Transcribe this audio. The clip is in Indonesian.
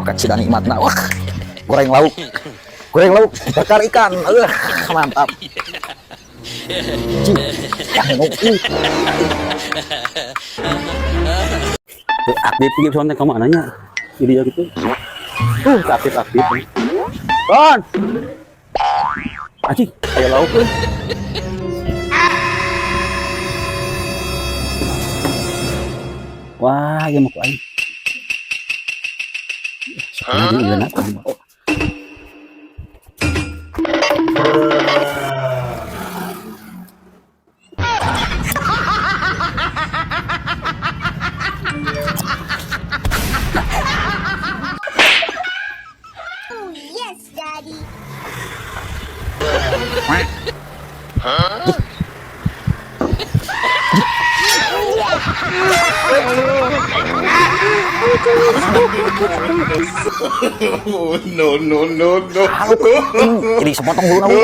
Kacida nikmatna. Wah, goreng lauk. Goreng lauk, bakar ikan. Mantap. Aktif gitu soalnya kamu anaknya video gitu aktif Kon anjing kayak lauk tuh wah ya mau ku aing sekarang Yes, Daddy. Oh, no, no, no, no. Jadi sepotong dulu.